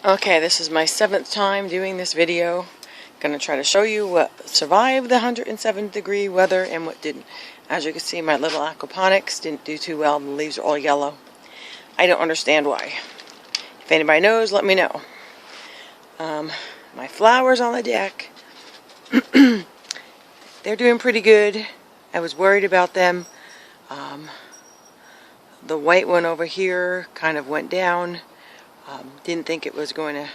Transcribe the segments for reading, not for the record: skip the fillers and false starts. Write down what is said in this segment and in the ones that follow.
Okay, this is my 7th time doing this video. Gonna try to show you what survived the 107-degree weather and what didn't. As you can see, my little aquaponics didn't do too well. The leaves are all yellow. I don't understand why. If anybody knows, let me know. My flowers on the deck, they're doing pretty good. I was worried about them. The white one over here kind of went down. Didn't think it was going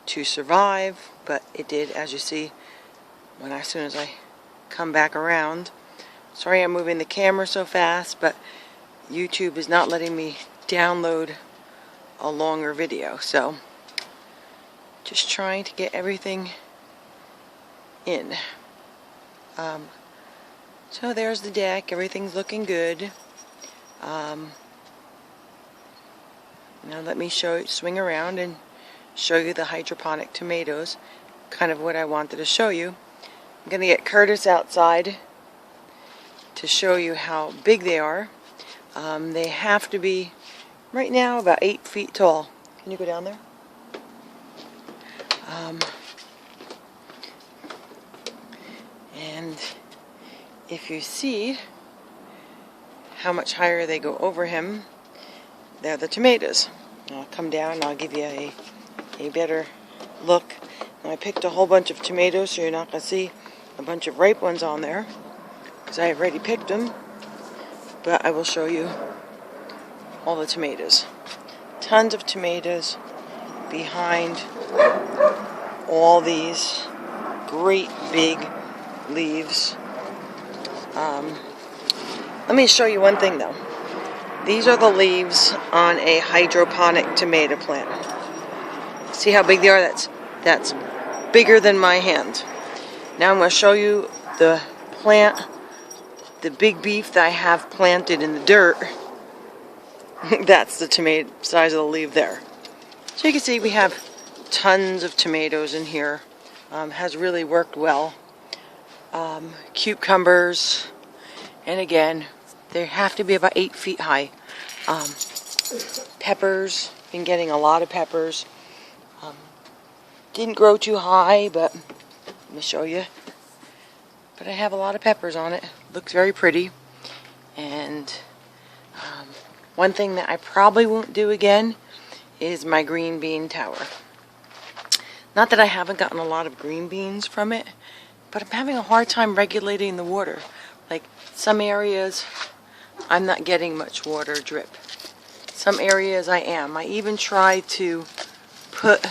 to survive, but it did, as you see, as soon as I come back around. Sorry I'm moving the camera so fast, but YouTube is not letting me download a longer video, so just trying to get everything in. So there's the deck. Everything's looking good. Now let me swing around and show you the hydroponic tomatoes, kind of what I wanted to show you. I'm going to get Curtis outside to show you how big they are. They have to be, right now, about 8 feet tall. Can you go down there? And if you see how much higher they go over him, they're the tomatoes. I'll come down and I'll give you a better look. And I picked a whole bunch of tomatoes, so you're not going to see a bunch of ripe ones on there, because I have already picked them. But I will show you all the tomatoes. Tons of tomatoes behind all these great big leaves. Let me show you one thing though. These are the leaves on a hydroponic tomato plant. See how big they are? That's bigger than my hand. Now I'm going to show you the plant, the big beef that I have planted in the dirt. That's the tomato size of the leaf there. So you can see we have tons of tomatoes in here. Has really worked well. Cucumbers, and again, they have to be about 8 feet high. Peppers, been getting a lot of peppers. Didn't grow too high, but let me show you. But I have a lot of peppers on it. Looks very pretty. And one thing that I probably won't do again is my green bean tower. Not that I haven't gotten a lot of green beans from it, but I'm having a hard time regulating the water. Like some areas, I'm not getting much water drip. Some areas I am. I even tried to put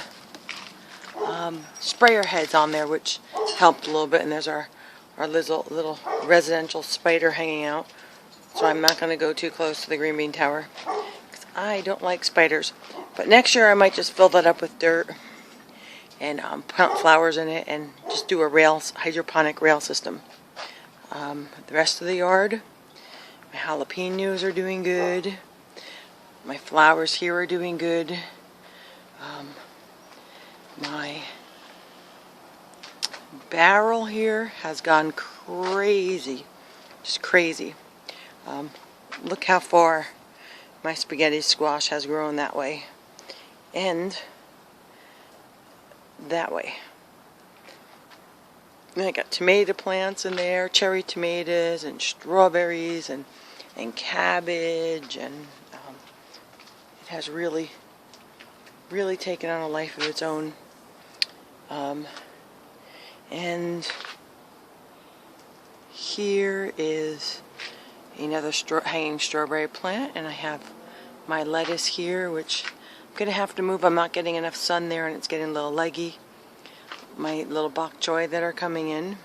sprayer heads on there, which helped a little bit. And there's our little residential spider hanging out. So I'm not going to go too close to the green bean tower, because I don't like spiders. But next year I might just fill that up with dirt and plant flowers in it and just do a hydroponic rail system. The rest of the yard, my jalapenos are doing good. My flowers here are doing good. My barrel here has gone crazy. Just crazy. Look how far my spaghetti squash has grown that way. And that way. And I got tomato plants in there, cherry tomatoes and strawberries and cabbage, and it has really taken on a life of its own. And here is another hanging strawberry plant, and I have my lettuce here, which I'm going to have to move. I'm not getting enough sun there, and it's getting a little leggy. My little bok choy that are coming in.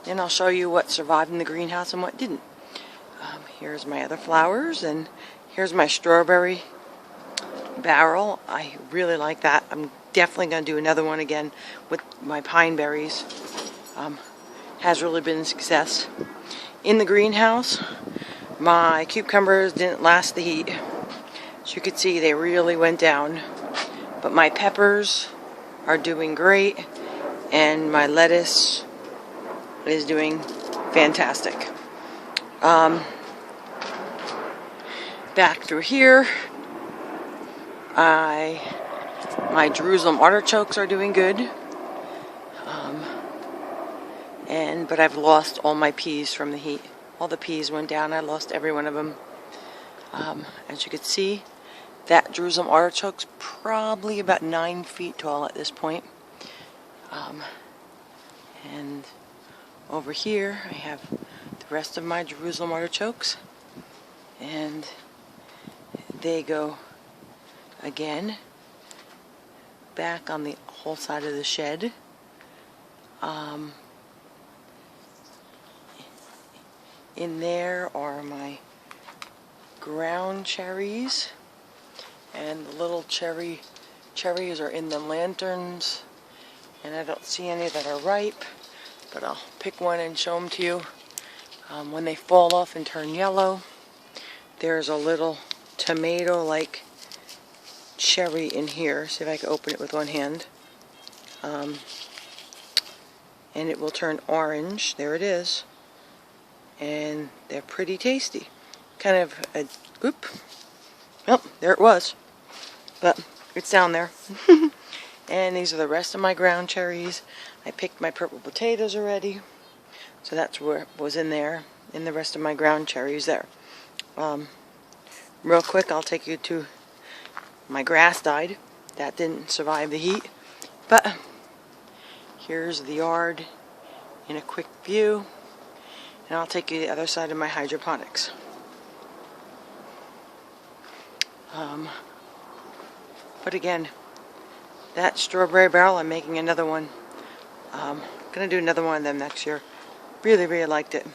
Then I'll show you what survived in the greenhouse and what didn't. Here's my other flowers, and here's my strawberry barrel. I really like that. I'm definitely going to do another one again with my pine berries. Has really been a success. In the greenhouse, my cucumbers didn't last the heat. As you can see, they really went down. But my peppers are doing great, and my lettuce is doing fantastic. Back through here, My Jerusalem artichokes are doing good. But I've lost all my peas from the heat. All the peas went down. I lost every one of them. As you can see, that Jerusalem artichoke's probably about 9 feet tall at this point. And over here I have the rest of my Jerusalem artichokes, and they go again back on the whole side of the shed. In there are my ground cherries, and the little cherries are in the lanterns, and I don't see any that are ripe, but I'll pick one and show them to you. When they fall off and turn yellow, there's a little tomato-like cherry in here. See if I can open it with one hand. And it will turn orange. There it is. And they're pretty tasty. Kind of a whoop. Oh, there it was. But it's down there. And these are the rest of my ground cherries. I picked my purple potatoes already. So that's what was in there. In the rest of my ground cherries there. Real quick, I'll take you to my grass died. That didn't survive the heat. But here's the yard in a quick view. And I'll take you to the other side of my hydroponics. But again, that strawberry barrel, I'm making another one. I'm going to do another one of them next year. Really, really liked it.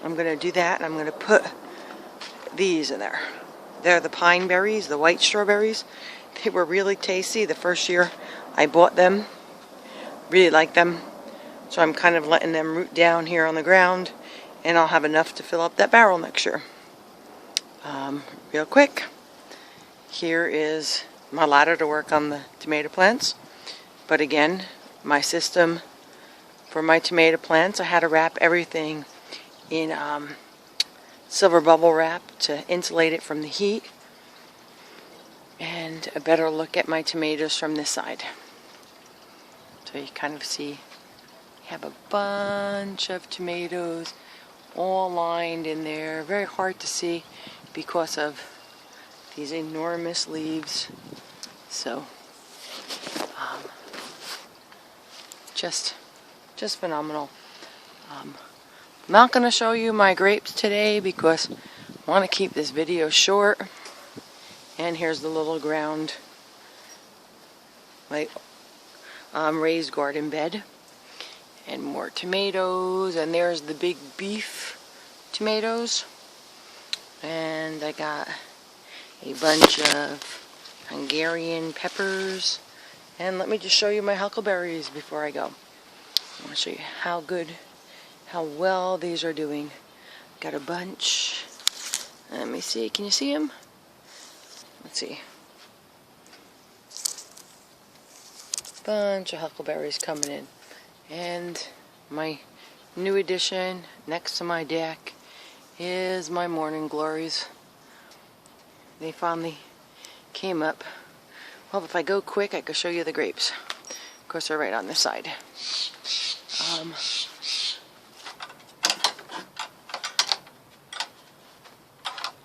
I'm going to do that, and I'm going to put these in there. They're the pine berries, the white strawberries. They were really tasty the first year I bought them. Really liked them. So I'm kind of letting them root down here on the ground, and I'll have enough to fill up that barrel next year. Real quick, here is my ladder to work on the tomato plants. But again, my system for my tomato plants, I had to wrap everything in silver bubble wrap to insulate it from the heat. And a better look at my tomatoes from this side. So you kind of see, you have a bunch of tomatoes all lined in there. Very hard to see because of these enormous leaves. So just phenomenal. I'm not going to show you my grapes today because I want to keep this video short. And here's the little ground, like raised garden bed, and more tomatoes. And there's the big beef tomatoes. And I got a bunch of Hungarian peppers. And let me just show you my huckleberries before I go. I want to show you how well these are doing. Got a bunch. Let me see. Can you see them? Let's see. Bunch of huckleberries coming in. And my new addition next to my deck is my morning glories. They finally came up. Well, if I go quick, I could show you the grapes. Of course, they're right on this side.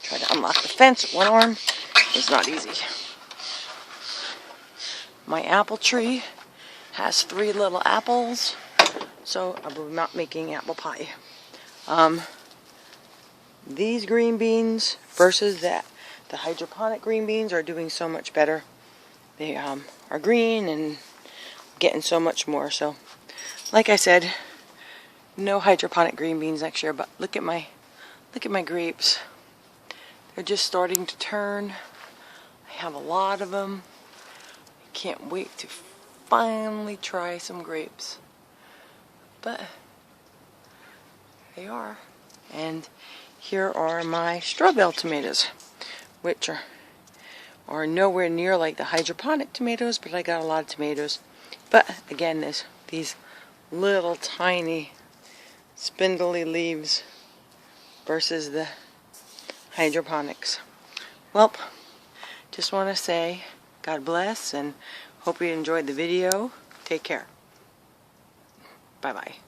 Try to unlock the fence with one arm. It's not easy. My apple tree has 3 little apples, so I'm not making apple pie. These green beans versus the hydroponic green beans are doing so much better. They are green and getting so much more. So, like I said, no hydroponic green beans next year. But look at my grapes. They're just starting to turn. I have a lot of them. I can't wait to finally try some grapes. But they are. And here are my straw bale tomatoes, which are nowhere near like the hydroponic tomatoes, but I got a lot of tomatoes. But again, there's these little tiny spindly leaves versus the hydroponics. Well, just want to say God bless and hope you enjoyed the video. Take care. Bye-bye.